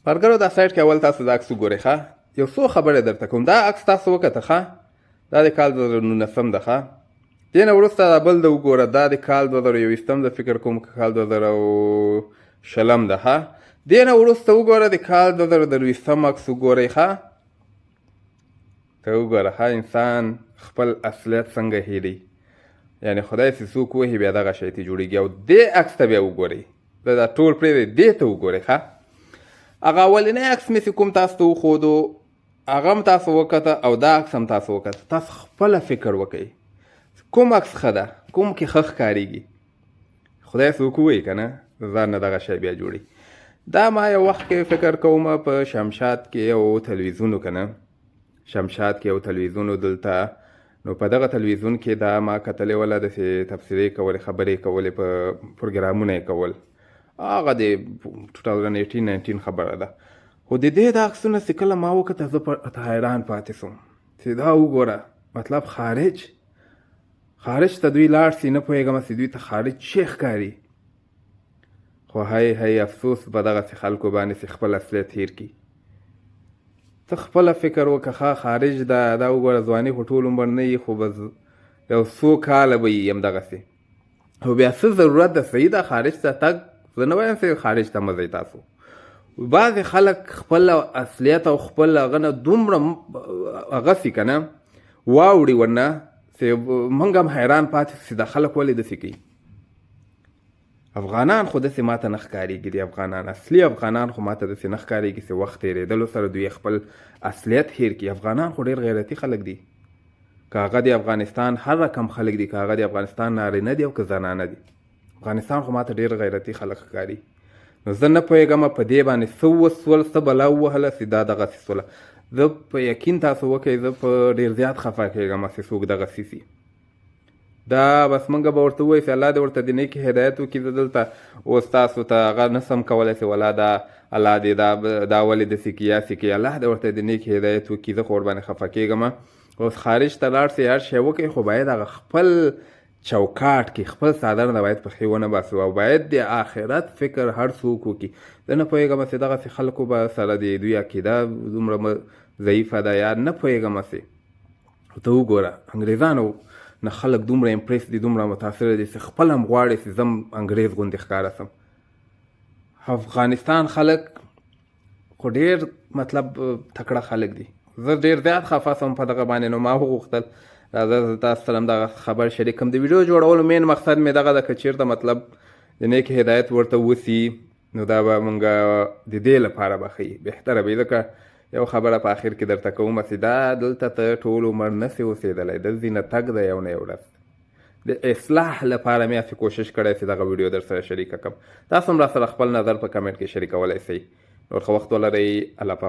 ملګرو دا سایټ کې اول تاسو دا عکس وګورئ ښه. یو څو خبرې درته کوم. دا عکس تاسو وکته ښه. دا د کال 2019 ده ښه. دې نه وروسته دا بل د وګوره. دا د کال 2021 د فکر کوم که کال 2020 ده ښه. دې نه وروسته وګوره د کال 2023 عکس وګورئ ښه. ته وګوره ښه انسان خپل اصلیت څنګه هیری. یعنې خدای چې څوک وهي بیا دغه شی ته جوړېږي. او دې عکس ته بیا وګورئ. دا ټول پرېږدئ دې ته وګورئ ښه. هغه اولنی عکس مې چې کوم تاسو ته وښودو هغه هم تاسو وکته او دا عکس هم تاسو وکته. تاسو خپله فکر وکئ کوم عکس ښه ده، کوم کې ښه ښکارېږي. خدای څوک ووایي که نه ځان نه دغه شی بیا جوړي. دا ما یو وخت کې فکر کوم په شمشاد کې یو تلویزیون و که نه، شمشاد کې یو تلویزیون و دلته. نو په دغه تلویزیون کې دا ما کتلې وله داسې تبصرې کولې، خبرې کولې، په پروګرامونه یې کول. هغه د 2018-19 خبره ده. خو د دې دا عکسونه چې کله ما وکته زه په حیران پاتې شوم چې دا وګوره مطلب خارج ته دوی لاړ شي. نه پوهېږم چې دوی ته خارج څه ښکاري. خو هی افسوس په دغسې خلکو باندې چې خپل اصلیت هیر کړي. ته خپله فکر وکړه خارج دا وګوره ځواني خو ټول عمر نه وي، خو به یو څو کاله به یي همدغسې. خو بیا څه ضرورت ده صحیح ده خارج ته تګ. زه نه وایم چې خارج ته مه ځئ تاسو. بعضې خلک خپل اصلیت او خپل هغه نه دومره هغسې که نه واوړي ورنه چې موږ هم حیران پاتې چې دا خلک ولې داسې کوي. افغانان خو داسې ماته نه ښکارېږي. دي افغانان اصلي افغانان خو ماته داسې نه ښکارېږي چې وخت تېرېدلو سره دوی خپل اصلیت هیر کړي. افغانان خو ډېر غیرتي خلک دي. که هغه د افغانستان هر رقم خلک دي، که هغه د افغانستان نارینه دي او که زنانه دي. افغانستان خو ماته ډېر غیرتي خلک ښکاري. نو زه نه پوهېږم په دې باندې څه وسول، څه بلا ووهله چې دا دغسې سوله. زه په یقین تاسو وکئ زه په ډېر زیات خفه کېږم چې څوک دغسې سي. دا بس موږ به ورته ووایو چې الله دې ورته د نیکې هدایت وکړي. زه دلته اوس تاسو ته هغه نه سم کولی چې ولا دا الله دې دا ولې داسې کړي یا سې کړي. الله دې ورته د نیکې هدایت وکړي. زه خو ورباندې خفه کېږم. اوس خارج ته لاړ شئ هر شی وکئ، خو باید هغه خپل چوکاټ کې خپل څادر نه باید پښې ونه باسو او باید د آخرت فکر هر څوک وکړي. زه نه پوهېږم چې دغسې خلکو به سره د دوی عقیده دومره ضعیفه ده یا نه پوهېږم چې. ته وګوره انګریزانو نه خلک دومره امپریس دي، دومره متاثره دي چې خپل هم غواړي چې زه هم انګریز غوندې ښکاره شم. افغانستان خلک خو ډېر مطلب تکړه خلک دي. زه ډېر زیات خفه شم په دغه باندې. نو ما وغوښتل راځه تاسو سره هم دغه خبر شریک کړم. د ویډیو جوړولو مین مقصد مې دغه ده که چېرته مطلب د نیک هدایت ورته وسي نو دا به مونږ د دې لپاره به ښیي بهتره به وي. ځکه یو خبره په آخر کې درته کوم چې دا دلته ته ټول عمر نسې اوسېدلی. دلته نه تګ ده یو نه یو ورځ. د اصلاح لپاره مې هسې کوشش کړی چې دغه ویډیو در سره شریکه کړم. تاسو هم را سره خپل نظر په کمنټ کې شریکولی شئ. نور ښه وخت ولرئ. الله په